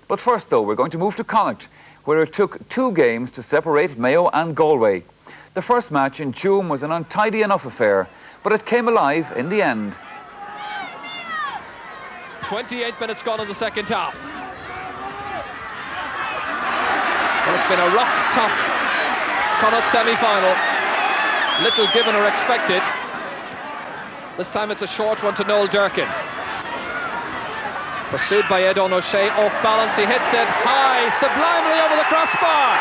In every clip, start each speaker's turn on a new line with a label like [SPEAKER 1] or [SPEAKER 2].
[SPEAKER 1] But first, though, we're going to move to Connacht, where it took 2 games to separate Mayo and Galway. The first match in June was an untidy enough affair, but it came alive in the end.
[SPEAKER 2] 28 minutes gone in the second half. Well, it's been a rough, tough Connacht semi-final. Little given or expected. This time it's a short one to Noel Durkin. Pursued by Ed O'Shea, off balance, he hits it high, sublimely over the crossbar.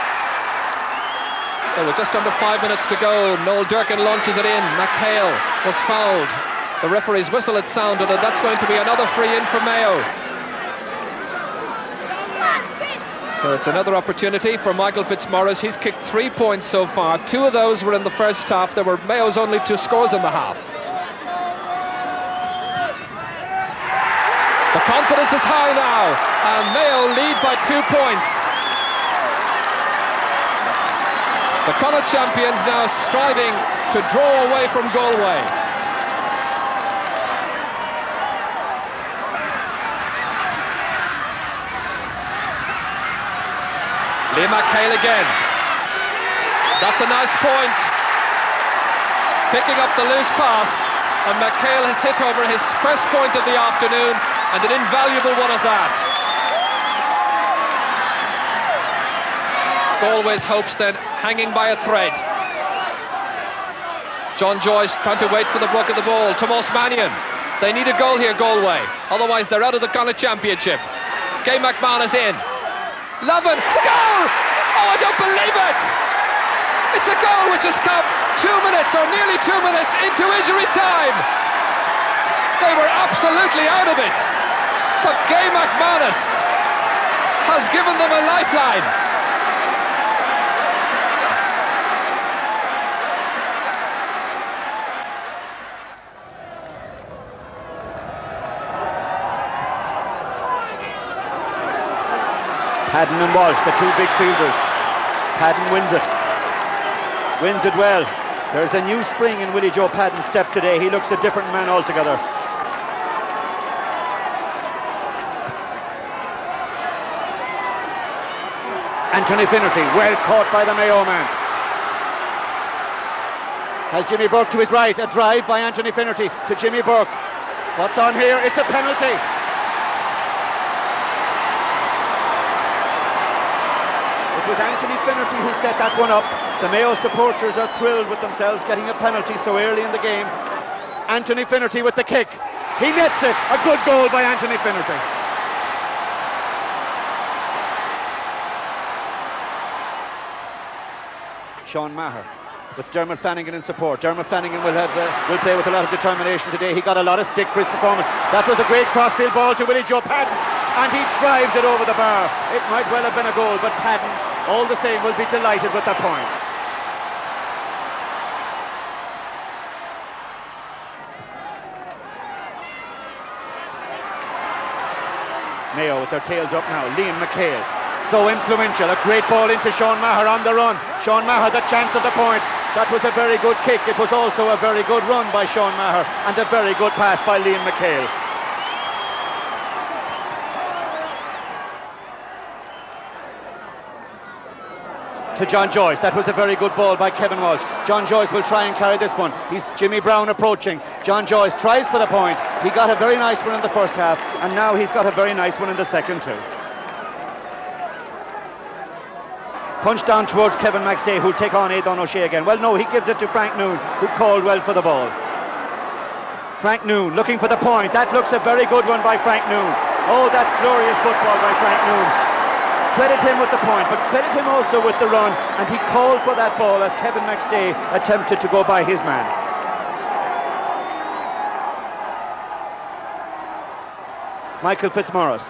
[SPEAKER 2] So with just under 5 minutes to go, Noel Durkin launches it in. McHale was fouled. The referee's whistle had sounded, and that's going to be another free in for Mayo. So it's another opportunity for Michael Fitzmaurice. He's kicked 3 points so far. 2 of those were in the first half. There were Mayo's only 2 scores in the half. The confidence is high now, and Mayo lead by 2 points. The Connacht champions now striving to draw away from Galway. Liam McHale again. That's a nice point. Picking up the loose pass, and McHale has hit over his first point of the afternoon, and an invaluable one at that. Galway's hopes then hanging by a thread. John Joyce trying to wait for the block of the ball. Tomas Mannion. They need a goal here, Galway. Otherwise they're out of the Connacht Championship. Gay McManus in. Levin, it's a goal! Oh, I don't believe it! It's a goal which has come 2 minutes, or nearly 2 minutes, into injury time. They were absolutely out of it. But Gay McManus has given them a lifeline.
[SPEAKER 3] Padden and Walsh, the 2 big fielders. Padden wins it. Wins it well. There's a new spring in Willie Joe Padden's step today. He looks a different man altogether. Anthony Finnerty, well caught by the Mayo man. Has Jimmy Burke to his right. A drive by Anthony Finnerty to Jimmy Burke. What's on here? It's a penalty. It was Anthony Finnerty who set that one up. The Mayo supporters are thrilled with themselves getting a penalty so early in the game. Anthony Finnerty with the kick. He nets it. A good goal by Anthony Finnerty. Sean Maher with Dermot Flanagan in support. Dermot Flanagan will play with a lot of determination today. He got a lot of stick for his performance. That was a great crossfield ball to Willie Joe Padden, and he drives it over the bar. It might well have been a goal, but Padden, all the same, will be delighted with that point. Mayo with their tails up now. Liam McHale, so influential. A great ball into Sean Maher on the run. Sean Maher, the chance of the point. That was a very good kick. It was also a very good run by Sean Maher, and a very good pass by Liam McHale. To John Joyce. That was a very good ball by Kevin Walsh. John Joyce will try and carry this one. He's Jimmy Brown approaching. John Joyce tries for the point. He got a very nice one in the first half, and now he's got a very nice one in the second too. Punch down towards Kevin McStay, who'll take on Aidan O'Shea again. Well, no, he gives it to Frank Noon, who called well for the ball. Frank Noon looking for the point. That looks a very good one by Frank Noon. Oh, that's glorious football by Frank Noon. Credit him with the point, but credit him also with the run, and he called for that ball as Kevin McStay attempted to go by his man. Michael Fitzmaurice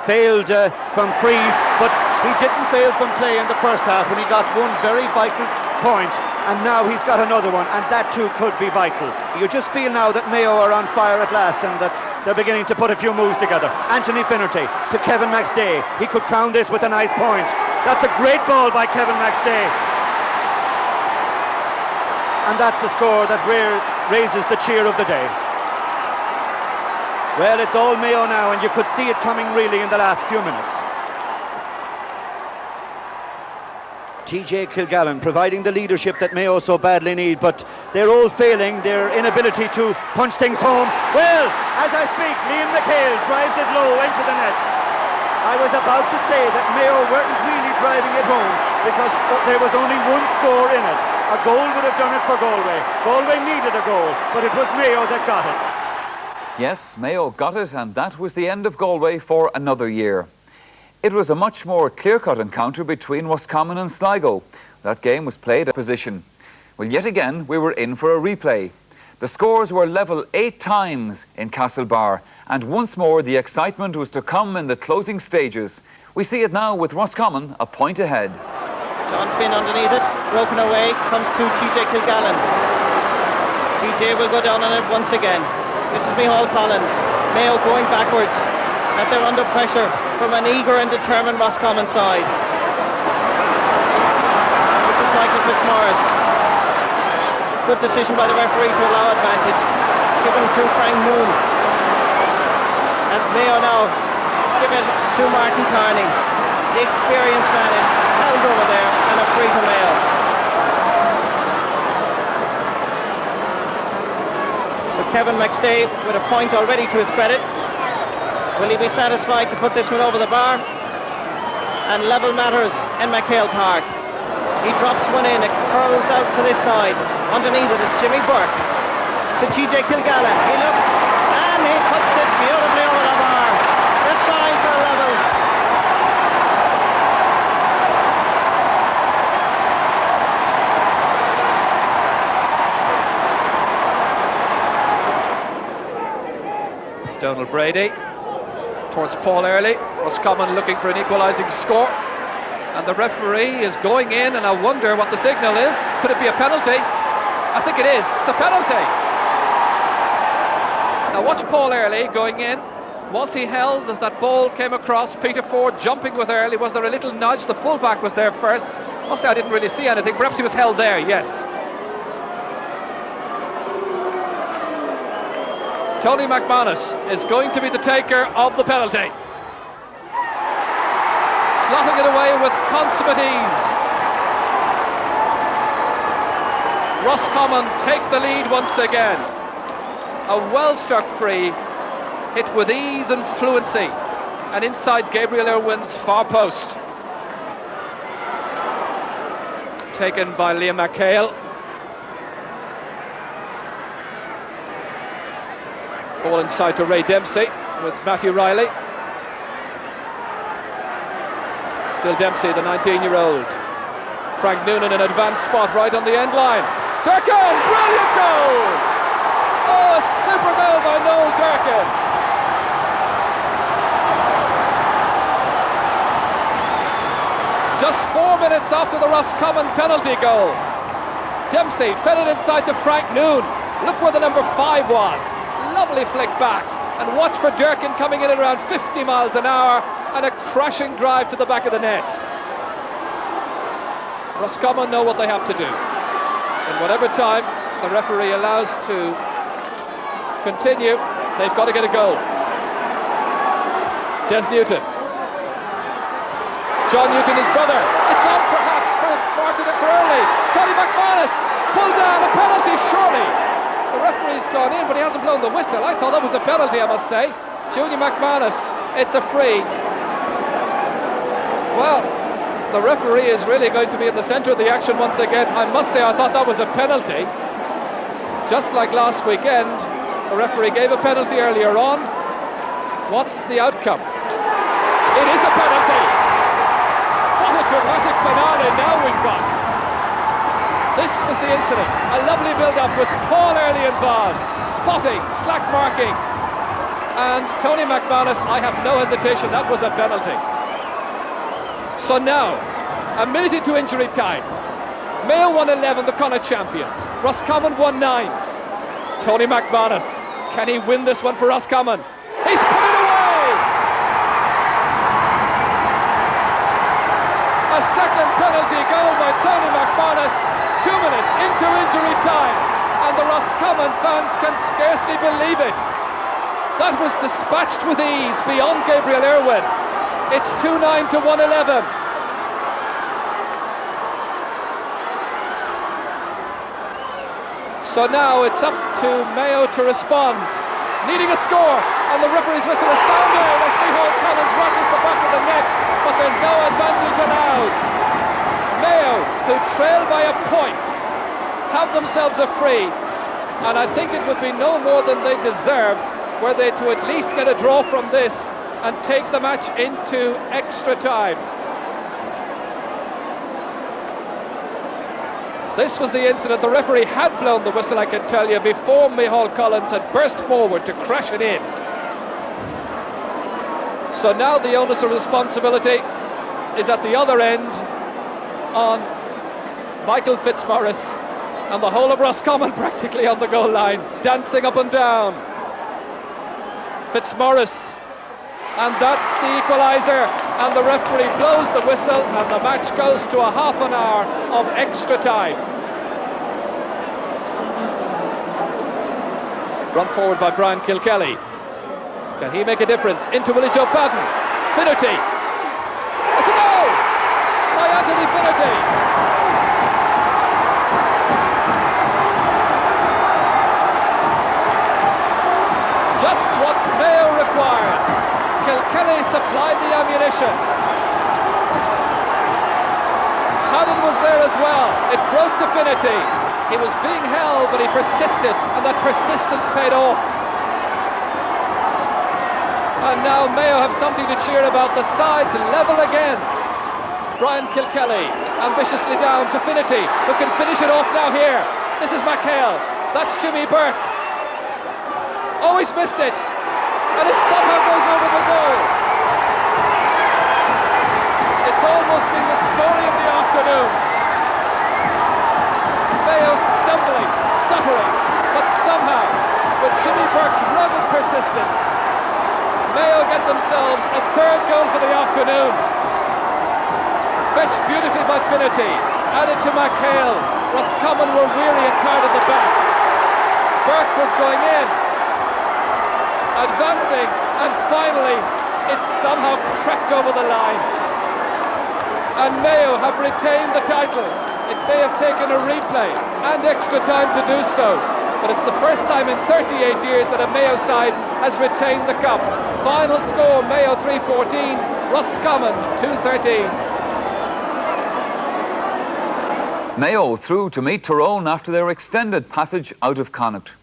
[SPEAKER 3] failed from freeze, but he didn't fail from play in the first half when he got one very vital point, and now he's got another one, and that too could be vital. You just feel now that Mayo are on fire at last, and that they're beginning to put a few moves together. Anthony Finnerty to Kevin McStay. He could crown this with a nice point. That's a great ball by Kevin McStay. And that's a score that raises the cheer of the day. Well, it's all Mayo now, and you could see it coming really in the last few minutes. TJ Kilgallen providing the leadership that Mayo so badly need, but they're all failing their inability to punch things home. Well, as I speak, Liam McHale drives it low into the net. I was about to say that Mayo weren't really driving it home because there was only one score in it. A goal would have done it for Galway. Galway needed a goal, but it was Mayo that got it.
[SPEAKER 1] Yes, Mayo got it, and that was the end of Galway for another year. It was a much more clear-cut encounter between Roscommon and Sligo. That game was played at position. Well, yet again, we were in for a replay. The scores were level 8 times in Castlebar, and once more the excitement was to come in the closing stages. We see it now with Roscommon a point ahead.
[SPEAKER 4] John Finn underneath it, broken away, comes to TJ Kilgallen. TJ will go down on it once again. This is Micheál Collins. Mayo going backwards as they're under pressure from an eager and determined Roscommon side. This is Michael Fitzmaurice. Good decision by the referee to allow advantage, given to Frank Moon. As Mayo now give it to Martin Carney. The experienced man is held over there and a free to Mayo. So Kevin McStay with a point already to his credit. Will he be satisfied to put this one over the bar? And level matters in McHale Park. He drops one in, it curls out to this side. Underneath it is Jimmy Burke to TJ Kilgallen. He looks and he puts it beautifully over the bar. The sides are level.
[SPEAKER 2] Donald Brady towards Paul Early. Roscommon looking for an equalising score. And the referee is going in, and I wonder what the signal is. Could it be a penalty? I think it is. It's a penalty. Now watch Paul Early going in. Was he held as that ball came across? Peter Ford jumping with Early. Was there a little nudge? The fullback was there first. Must say I didn't really see anything. Perhaps he was held there, yes. Tony McManus is going to be the taker of the penalty. Slotting it away with consummate ease. Roscommon take the lead once again. A well-struck free, hit with ease and fluency, and inside Gabriel Irwin's far post. Taken by Liam McHale. Ball inside to Ray Dempsey with Matthew Riley. Still Dempsey, the 19-year-old. Frank Noonan in advanced spot right on the end line. Durkin, brilliant goal! Oh, a super goal by Noel Durkin. Just 4 minutes after the Roscommon penalty goal. Dempsey fed it inside to Frank Noon. Look where the number 5 was. Lovely flick back, and watch for Durkin coming in at around 50 miles an hour and a crashing drive to the back of the net. Roscommon know what they have to do. In whatever time the referee allows to continue, they've got to get a goal. Des Newton. John Newton, his brother. It's on perhaps for Martin Early. Tony McManus pulled down a penalty, surely. The referee's gone in, but he hasn't blown the whistle. I thought that was a penalty, I must say. Junior McManus, it's a free. Well, the referee is really going to be in the centre of the action once again. I must say I thought that was a penalty. Just like last weekend, the referee gave a penalty earlier on. What's the outcome? It is a penalty. What a dramatic finale now we've got. This was the incident. A lovely build-up with Paul Early involved. Spotting, slack marking. And Tony McManus, I have no hesitation, that was a penalty. So now, a minute into injury time. Mayo won 11, the Connacht champions. Roscommon won 9. Tony McManus, can he win this one for Roscommon? He's put it away! A second penalty goal by Tony McManus. 2 minutes into injury time, and the Roscommon fans can scarcely believe it. That was dispatched with ease beyond Gabriel Irwin. It's 2-9 to 1-11. So now it's up to Mayo to respond, needing a score, and the referee's whistle is sounded as Micheál Collins rattles the back of the net, but there's no advantage allowed. Mayo, who trail by a point, have themselves a free, and I think it would be no more than they deserved were they to at least get a draw from this and take the match into extra time. This was the incident. The referee had blown the whistle, I can tell you, before Micheál Collins had burst forward to crash it in. So now the onus of responsibility is at the other end on Michael Fitzmaurice and the whole of Roscommon practically on the goal line, dancing up and down. Fitzmaurice, and that's the equaliser, and the referee blows the whistle and the match goes to a half an hour of extra time. Run forward by Brian Kilkelly. Can he make a difference? Into Willie Joe Padden. Finnerty. It's a goal by Anthony Finnerty. Just what Mayo required. Kilkelly supplied the ammunition. Padden was there as well. It broke to Finnerty. He was being held, but he persisted, and that persistence paid off. And now Mayo have something to cheer about. The sides level again. Brian Kilkelly ambitiously down to Finnerty, who can finish it off now here. This is McHale. That's Jimmy Burke. Oh, he's missed it. And it somehow goes over the goal. It's almost been the story of the afternoon. Mayo stumbling, stuttering, but somehow, with Jimmy Burke's rugged persistence, Mayo get themselves a third goal for the afternoon. Fetched beautifully by Finnerty, added to McHale. Roscommon were weary and tired at the back. Burke was going in, advancing, and finally it somehow crept over the line. And Mayo have retained the title. It may have taken a replay and extra time to do so, but it's the first time in 38 years that a Mayo side has retained the cup. Final score, Mayo 3-14, Roscommon 2-13.
[SPEAKER 1] Mayo through to meet Tyrone after their extended passage out of Connacht.